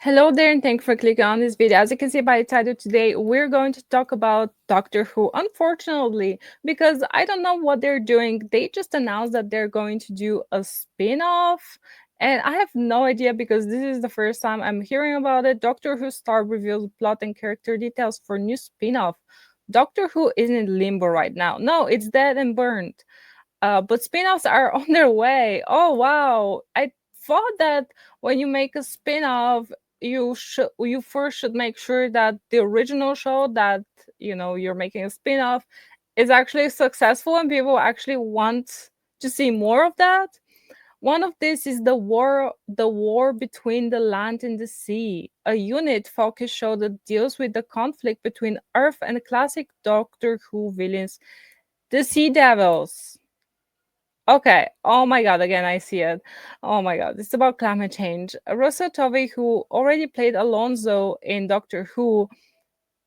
Hello there, and thanks for clicking on this video. As you can see by the title today, we're going to talk about Doctor Who. Unfortunately, because I don't know what they're doing, they just announced that they're going to do a spin-off. And I have no idea because this is the first time I'm hearing about it. Doctor Who star reveals plot and character details for new spin-off. Doctor Who isn't in limbo right now. No, it's dead and burned. But spin-offs are on their way. Oh wow. I thought that when you make a spin-off, you first should make sure that the original show that you're making a spin-off is actually successful and people actually want to see more of that. One of this is the war between the land and the sea, a unit focus show that deals with the conflict between Earth and classic Doctor Who villains, the Sea Devils. Okay. Oh my god, again I see it. Oh my god, it's about climate change. Russell Tovey, who already played Alonso in Doctor Who,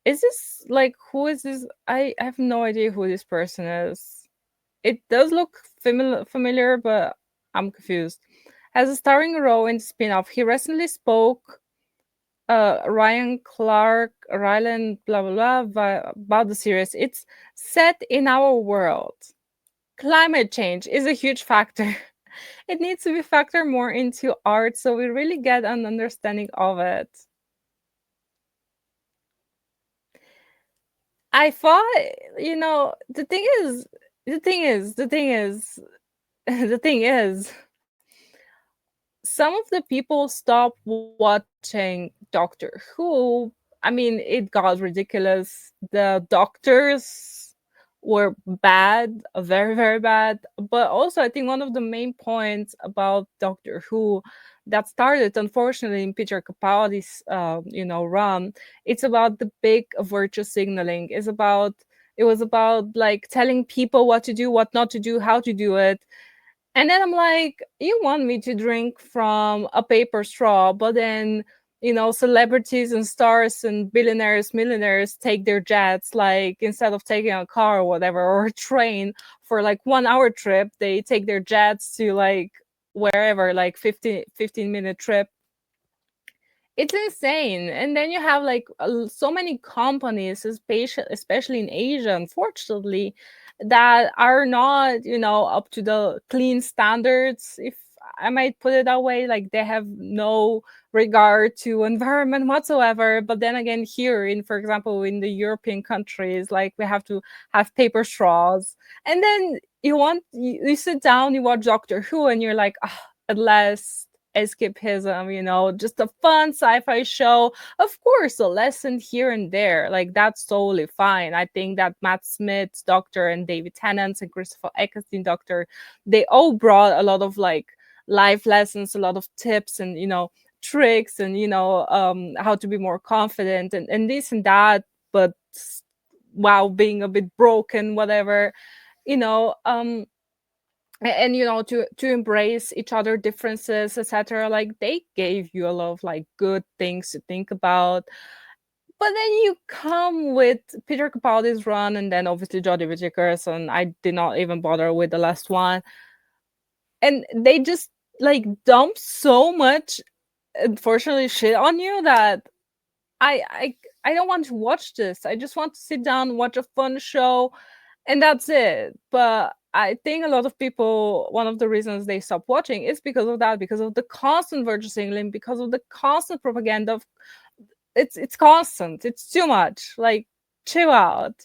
is this like who is this? I have no idea who this person is. It does look familiar, but I'm confused. Has a starring role in the spin-off. He recently spoke Ryan Clark, Ryland, blah blah blah, about the series. It's set in our world. Climate change is a huge factor. It needs to be factored more into art so we really get an understanding of it. I thought, the thing is, the thing is, the thing is, the thing is, some of the people stopped watching Doctor Who. I mean, it got ridiculous. The doctors were bad, very, very bad. But also, I think one of the main points about Doctor Who that started, unfortunately, in Peter Capaldi's, run, it's about the big virtue signaling. It was about like telling people what to do, what not to do, how to do it, and then I'm like, you want me to drink from a paper straw, but then, celebrities and stars and billionaires, millionaires take their jets, like instead of taking a car or whatever, or a train for like 1 hour trip, they take their jets to like wherever, like 15-minute trip. It's insane. And then you have like so many companies, especially in Asia, unfortunately, that are not, up to the clean standards, if I might put it that way. Like they have no regard to environment whatsoever. But then again, here in, for example, in the European countries, like we have to have paper straws. And then you sit down, you watch Doctor Who, and you're like, ah, at last escapism, just a fun sci-fi show. Of course, a lesson here and there, like that's totally fine. I think that Matt Smith's Doctor and David Tennant's and Christopher Eccleston Doctor, they all brought a lot of like life lessons, a lot of tips and tricks and how to be more confident and this and that, but while being a bit broken, whatever, you know um and to embrace each other differences, etc. Like they gave you a lot of like good things to think about. But then you come with Peter Capaldi's run, and then obviously Jodie Whittaker's, and I did not even bother with the last one. And they just like dump so much, unfortunately, shit on you that I I I don't want to watch this. I just want to sit down, watch a fun show, and that's it. But I think a lot of people, one of the reasons they stop watching is because of that, because of the constant virtue signaling, because of the constant propaganda. It's constant. It's too much. Like, chill out.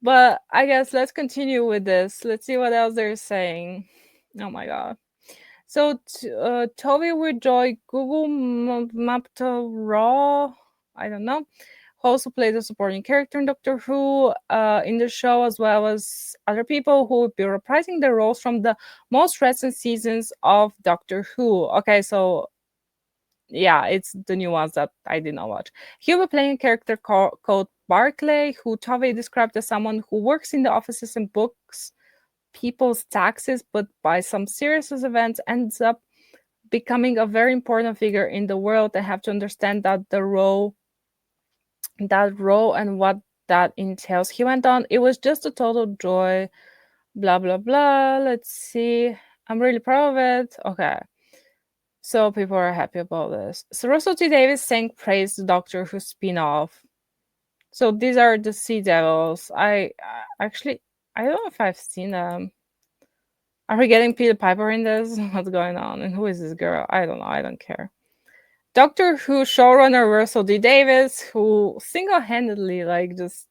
But I guess let's continue with this. Let's see what else they're saying. Oh my god. So, Toby with Joy, Google Mapta Raw, I don't know, who also played a supporting character in Doctor Who in the show, as well as other people who will be reprising their roles from the most recent seasons of Doctor Who. Okay, so yeah, it's the new ones that I did not watch. He'll be playing a character called Barclay, who Tove described as someone who works in the offices and books people's taxes, but by some serious events ends up becoming a very important figure in the world. They have to understand that role and what that entails. He went on, it was just a total joy, blah blah blah. Let's see. I'm really proud of it. Okay. So people are happy about this. So Russell T Davies sang praise the Doctor Who spin-off. So these are the Sea Devils. Actually, I don't know if I've seen them. Are we getting Peter Piper in this? What's going on? And who is this girl? I don't know. I don't care. Doctor Who showrunner Russell D Davies, who single-handedly like just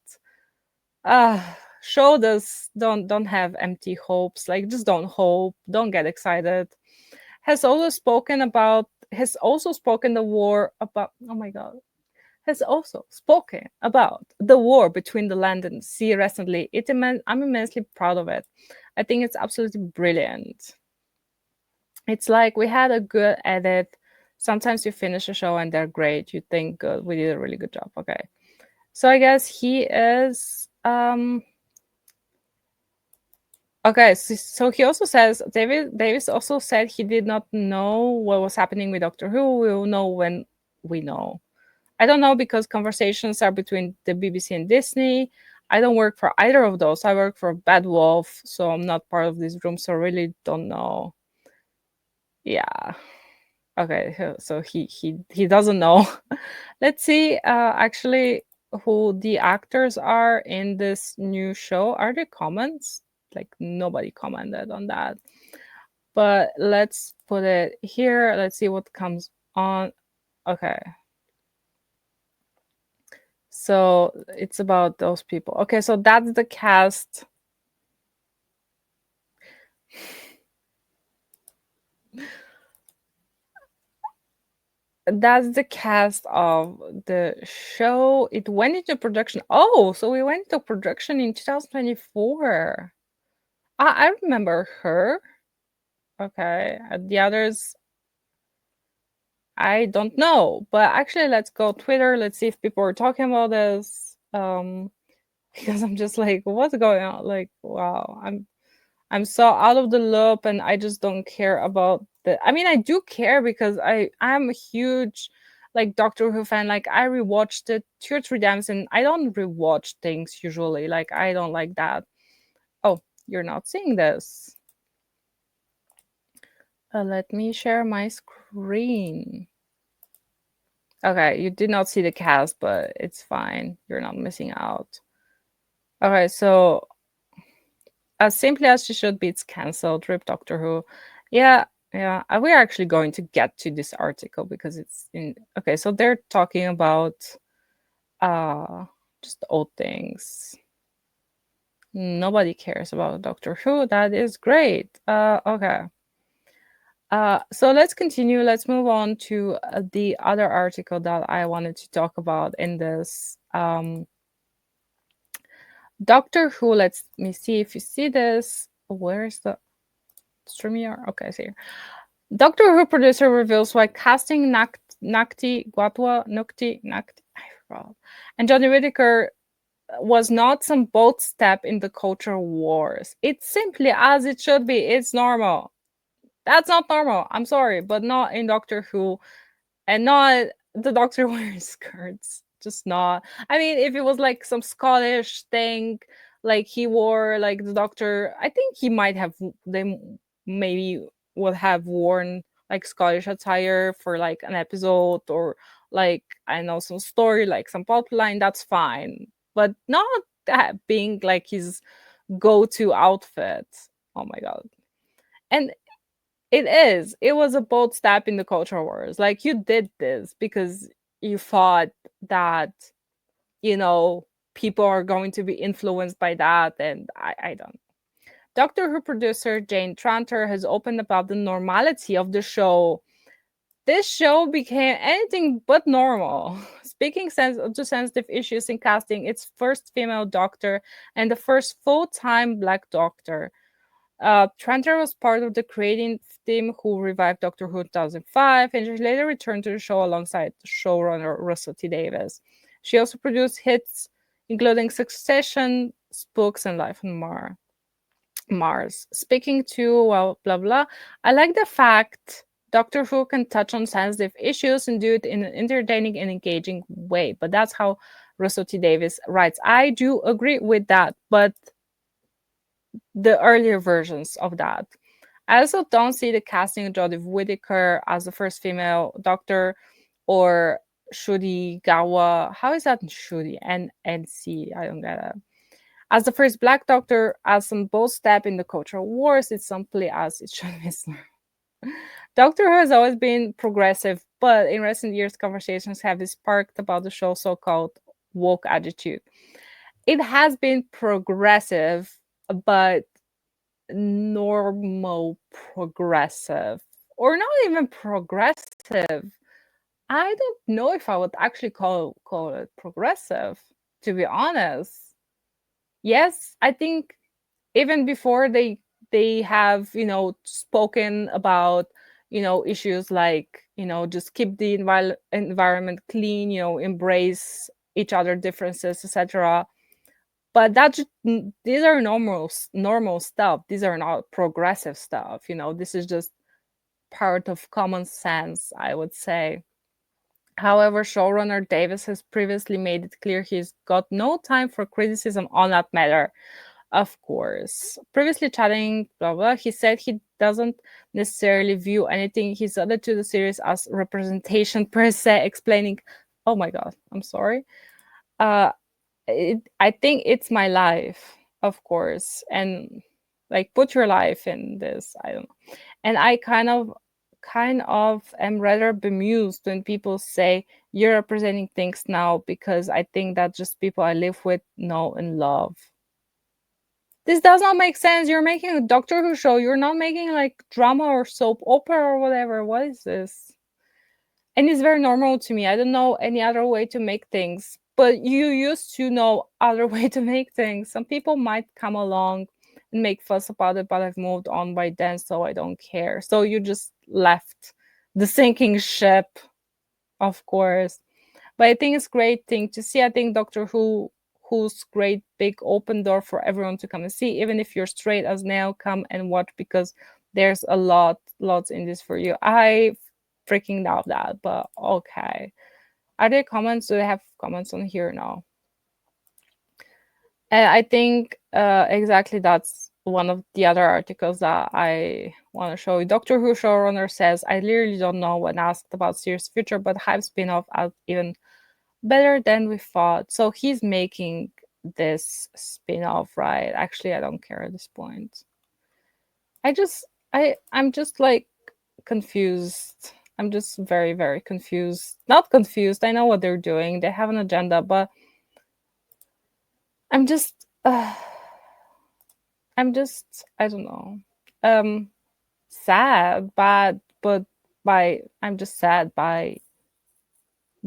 showed us don't have empty hopes. Like just don't hope. Don't get excited. Has also spoken the war about. Oh my god, has also spoken about the war between the land and sea recently. I'm immensely proud of it. I think it's absolutely brilliant. It's like we had a good edit. Sometimes you finish a show and they're great. You think, good, we did a really good job. Okay. So I guess he is okay, so he also says Davis also said he did not know what was happening with Doctor Who. We will know when we know. I don't know because conversations are between the BBC and Disney. I don't work for either of those. I work for Bad Wolf, so I'm not part of this room, so I really don't know. Yeah. Okay, so he doesn't know. Let's see actually who the actors are in this new show. Are there comments? Like nobody commented on that. But let's put it here. Let's see what comes on. Okay. So it's about those people. Okay, so that's the cast. That's the cast of the show. It went into production. Oh, so we went into production in 2024. I remember her. Okay, the others I don't know. But actually, let's go Twitter. Let's see if people are talking about this. Because I'm just like, what's going on? Like, wow, I'm so out of the loop, and I just don't care about the. I mean, I do care because I'm a huge like Doctor Who fan. Like, I rewatched it 2 or 3 times, and I don't rewatch things usually. Like, I don't like that. Oh, you're not seeing this. Let me share my screen. Okay, you did not see the cast, but it's fine. You're not missing out. Okay, so as simply as she should be, it's cancelled. Rip Doctor Who. Yeah, yeah. We're actually going to get to this article because it's in. Okay, so they're talking about uh just old things. Nobody cares about Doctor Who. That is great. Okay. So let's continue. Let's move on to the other article that I wanted to talk about in this Doctor Who. Let me see if you see this. Where's the StreamYard? Okay, I see here. Doctor Who producer reveals why casting Nakti Guatwa Nukti Nakti and Johnny Whittaker was not some bold step in the cultural wars. It's simply as it should be. It's normal. That's not normal. I'm sorry, but not in Doctor Who, and not the Doctor wearing skirts. Just not. I mean, if it was like some Scottish thing, like he wore like the Doctor, I think he might have. They maybe would have worn like Scottish attire for like an episode or like I know some story, like some plot line. That's fine, but not that being like his go-to outfit. Oh my god! And it was a bold step in the culture wars. Like you did this because you thought that, you know, people are going to be influenced by that. And I don't. Doctor Who producer Jane Tranter has opened about the normality of the show. This show became anything but normal. Speaking to sensitive issues in casting its first female doctor and the first full-time black doctor. Tranter was part of the creating team who revived Doctor Who in 2005, and she later returned to the show alongside showrunner Russell T Davies. She also produced hits including Succession, Spooks, and Life on Mars. Speaking to, well, blah blah, I like the fact Doctor Who can touch on sensitive issues and do it in an entertaining and engaging way. But that's how Russell T Davies writes. I do agree with that, but the earlier versions of that. I also don't see the casting of Jodie Whittaker as the first female doctor, or Shudi Gawa. How is that Shudi? NC? I don't get it. As the first black doctor, as some bold step in the cultural wars, it's simply as it should be. Doctor Who has always been progressive, but in recent years, conversations have been sparked about the show's so-called woke attitude. It has been progressive, but normal progressive, or not even progressive. I don't know if I would actually call it progressive, to be honest. Yes, I think even before they have, spoken about, issues like, just keep the environment clean, embrace each other differences, etc. But these are normal stuff. These are not progressive stuff. This is just part of common sense, I would say. However, showrunner Davis has previously made it clear he's got no time for criticism on that matter. Of course. Previously chatting, blah blah, he said he doesn't necessarily view anything he's added to the series as representation per se, explaining, oh my god, I'm sorry. I think it's my life, of course, and like put your life in this. I don't know, and I kind of am rather bemused when people say you're representing things now, because I think that just people I live with, know, and love. This does not make sense. You're making a Doctor Who show. You're not making like drama or soap opera or whatever. What is this? And it's very normal to me. I don't know any other way to make things, but you used to know other way to make things. Some people might come along and make fuss about it, but I've moved on by then, so I don't care. So you just left the sinking ship, of course. But I think it's a great thing to see. I think Doctor Who's great big open door for everyone to come and see. Even if you're straight as nail, come and watch, because there's lots in this for you. I freaking love that, but okay. Are there comments? Do they have comments on here now? And I think exactly that's one of the other articles that I want to show you. Doctor Who showrunner says, I literally don't know when asked about series future, but Hive spin-off out even better than we thought. So he's making this spin-off, right? Actually, I don't care at this point. I'm just like confused. I'm just very, very confused. Not confused. I know what they're doing. They have an agenda, but I'm just I don't know. Sad, but by I'm just sad by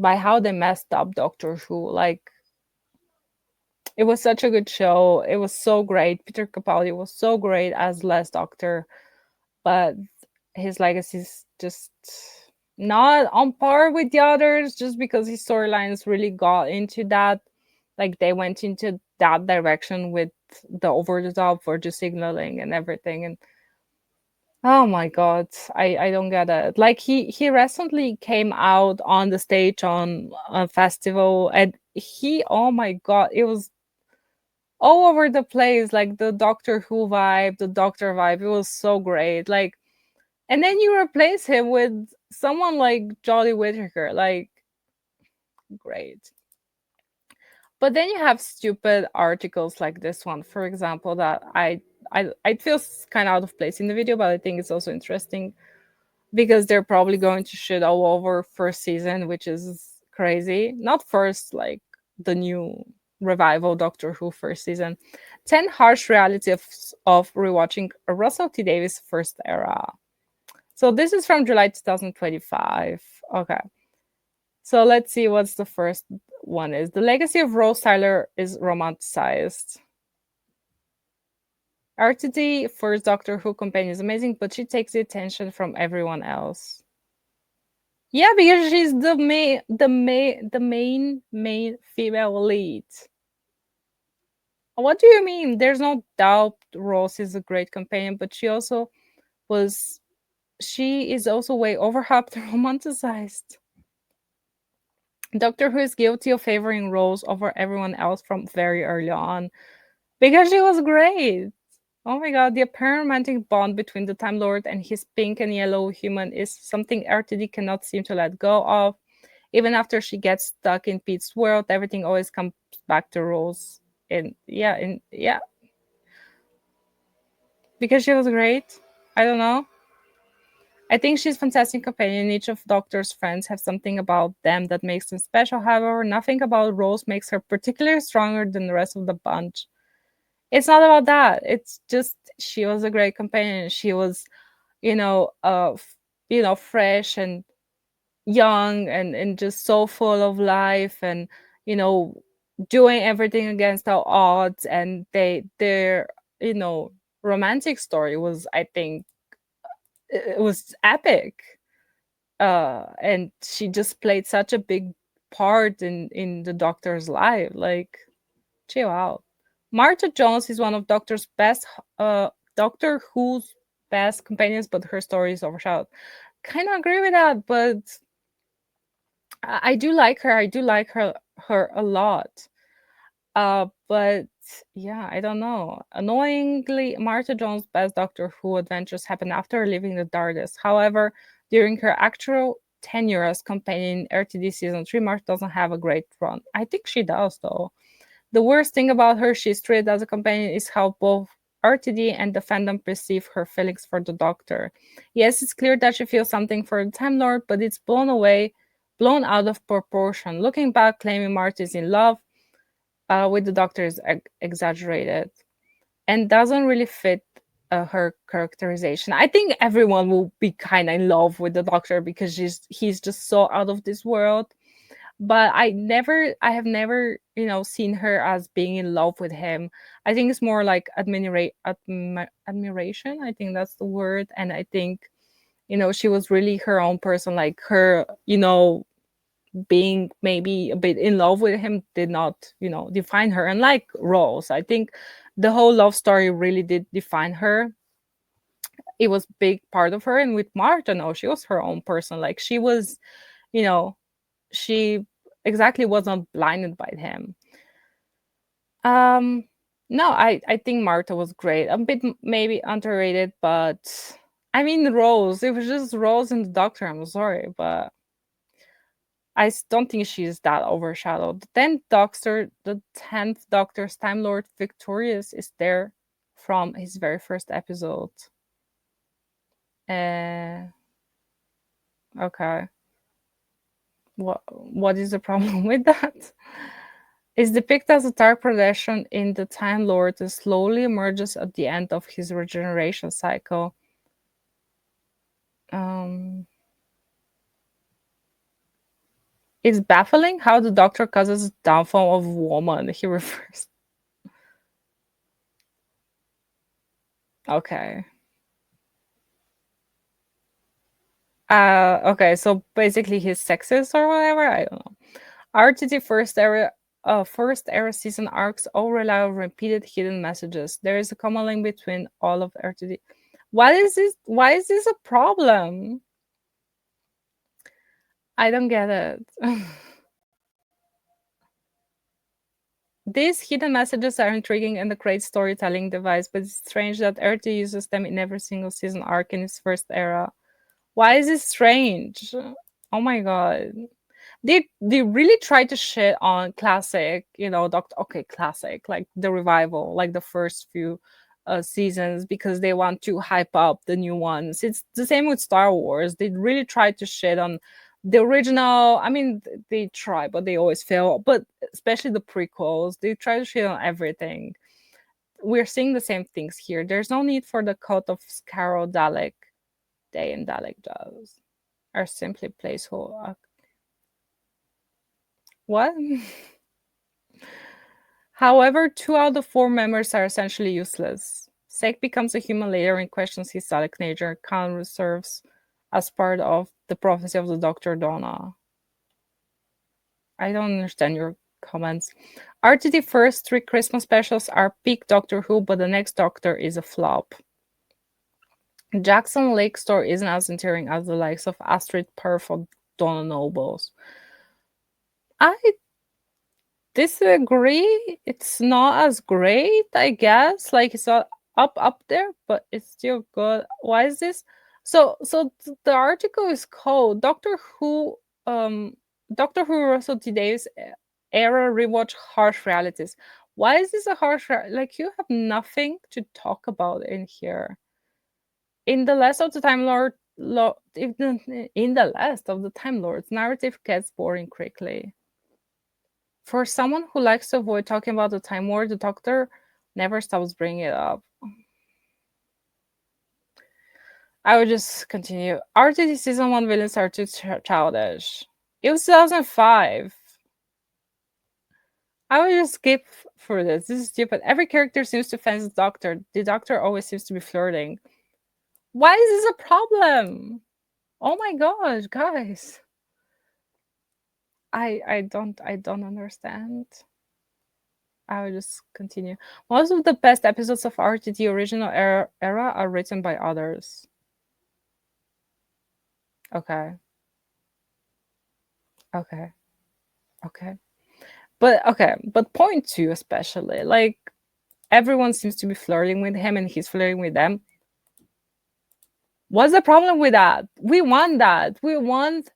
how they messed up Doctor Who. Like, it was such a good show. It was so great. Peter Capaldi was so great as last Doctor, but his legacy is just not on par with the others, just because his storylines really got into that. Like, they went into that direction with the over the top virtue signaling and everything. And oh my god, I don't get it. Like, he recently came out on the stage on a festival, and oh my god, it was all over the place, like the Doctor Who vibe, the Doctor vibe. It was so great. Like, and then you replace him with someone like Jodie Whittaker, like, great. But then you have stupid articles like this one, for example, that I feel kind of out of place in the video, but I think it's also interesting because they're probably going to shit all over first season, which is crazy. Not first, like the new revival Doctor Who first season. 10 harsh realities of rewatching Russell T Davies' first era. So this is from July 2025. Okay. So let's see what's the first one is. The legacy of Rose Tyler is romanticized. RTD first Doctor Who companion is amazing, but she takes the attention from everyone else. Yeah, because she's the main female lead. What do you mean? There's no doubt Rose is a great companion, but she is also way overhyped and romanticized. Doctor Who is guilty of favoring Rose over everyone else from very early on, because she was great. Oh my god, the apparent romantic bond between the Time Lord and his pink and yellow human is something RTD cannot seem to let go of. Even after she gets stuck in Pete's world, everything always comes back to Rose. And yeah, because she was great. I don't know. I think she's fantastic companion. Each of Doctor's friends have something about them that makes them special. However, nothing about Rose makes her particularly stronger than the rest of the bunch. It's not about that. It's just she was a great companion. She was, fresh and young and just so full of life and you know doing everything against all odds. And their you know romantic story was, I think, it was epic. And she just played such a big part in the Doctor's life. Like, chill out. Martha Jones is one of Doctor Who's best companions, but her story is overshadowed. Kind of agree with that, but I do like her. I do like her a lot. But yeah, I don't know. Annoyingly, Martha Jones' best Doctor Who adventures happen after leaving the TARDIS. However, during her actual tenure as companion in RTD season 3, Martha doesn't have a great run. I think she does though. The worst thing about her she's treated as a companion is how both RTD and the fandom perceive her feelings for the Doctor. Yes, it's clear that she feels something for the Time Lord, but it's blown out of proportion. Looking back, claiming Martha is in love with the Doctor is exaggerated and doesn't really fit her characterization. I think everyone will be kind of in love with the Doctor because he's just so out of this world. But I have never, seen her as being in love with him. I think it's more like admiration. I think that's the word. And I think, she was really her own person. Like her, being maybe a bit in love with him did not, define her. Unlike Rose, I think the whole love story really did define her. It was big part of her. And with Martha, no, she was her own person. Like she was, you know, she exactly was not blinded by him. Um, no, I think Martha was great. A bit maybe underrated, but I mean Rose. It was just Rose and the Doctor. I'm sorry, but don't think she's that overshadowed. The 10th Doctor's Time Lord Victorious is there from his very first episode. Uh, okay. What is the problem with that? Is depicted as a dark progression in the Time Lord and slowly emerges at the end of his regeneration cycle. Um, it's baffling how the Doctor causes the downfall of woman. He refers. Okay. Okay, so basically he's sexist or whatever. I don't know. RTT first era season arcs all rely on repeated hidden messages. There is a common link between all of RTT. What is this? Why is this a problem? I don't get it. These hidden messages are intriguing and a great storytelling device, but it's strange that RTT uses them in every single season arc in its first era. Why is this strange? Oh my god. They really try to shit on classic, Doctor. Okay, classic, like the revival, like the first few seasons, because they want to hype up the new ones. It's the same with Star Wars. They really try to shit on the original. I mean, they try, but they always fail. But especially the prequels, they try to shit on everything. We're seeing the same things here. There's no need for the cult of Scarrow Dalek. Day and Dalek does are simply placeholder. What? However, 2 out of 4 members are essentially useless. Sek becomes a human later and questions his Dalek nature. Khan serves as part of the prophecy of the Dr. Donna. I don't understand your comments. RTD first 3 Christmas specials are peak Doctor Who, but the next Doctor is a flop. Jackson Lake story isn't as endearing as the likes of Astrid Perf or Donna Nobles. I disagree. It's not as great, I guess. Like, it's not up there, but it's still good. Why is this? The article is called um Doctor Who Russell T Davies era rewatch harsh realities. Why is this a like you have nothing to talk about in here? In the last of the Time in the last of the Time Lords, narrative gets boring quickly. For someone who likes to avoid talking about the Time War, the Doctor never stops bringing it up. I would just continue. RTD season 1 villains are too childish. It was 2005. I would just skip for this. This is stupid. Every character seems to fancy the Doctor. The Doctor always seems to be flirting. Why is this a problem? Oh my gosh, guys. I don't understand. I will just continue. Most of the best episodes of RTD original era are written by others. Okay. Okay. Okay. But point two especially, like everyone seems to be flirting with him and he's flirting with them. What's the problem with that? We want that. We want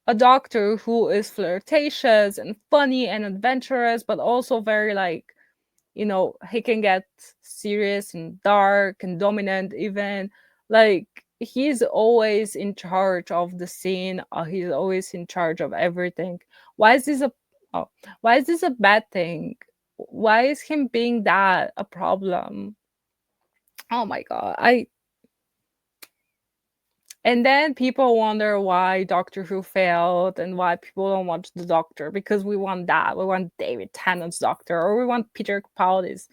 a Doctor who is flirtatious and funny and adventurous, but also very like, he can get serious and dark and dominant even. Like he's always in charge of the scene. He's always in charge of everything. Why is this a oh, why is this a bad thing? Why is him being that a problem? Oh my god. I And then people wonder why Doctor Who failed and why people don't watch the Doctor, because we want that. We want David Tennant's Doctor, or we want Peter Capaldi's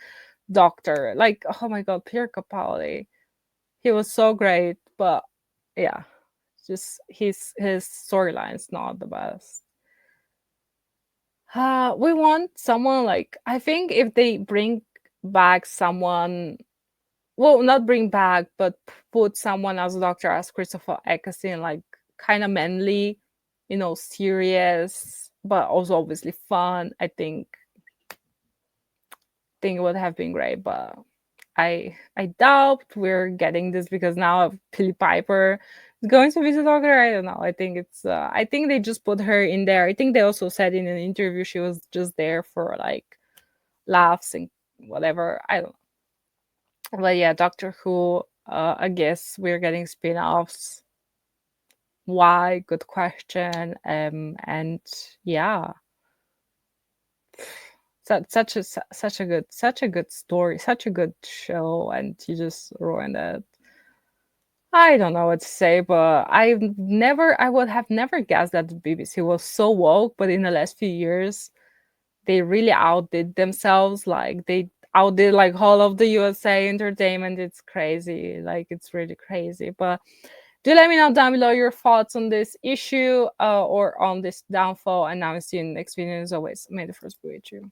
Doctor. Like, oh my god, Peter Capaldi. He was so great, but yeah, just his storyline's not the best. We want someone like, I think if they bring back someone, well, not bring back, but put someone as a Doctor as Christopher Eccleston, like kind of manly, serious, but also obviously fun. I think it would have been great, but I doubt we're getting this because now Pilly Piper is going to be the Doctor. I don't know. I think they just put her in there. I think they also said in an interview she was just there for like laughs and whatever. I don't know. But yeah, Doctor Who. I guess we're getting spin-offs. Why? Good question. And yeah, such a good story, such a good show, and you just ruined it. I don't know what to say, but I would have never guessed that the BBC was so woke, but in the last few years, they really outdid themselves. Like they outdid like all of the USA entertainment. It's crazy. Like it's really crazy. But do let me know down below your thoughts on this issue or on this downfall. And now I'll see you in the next video. As always, may the force be with you.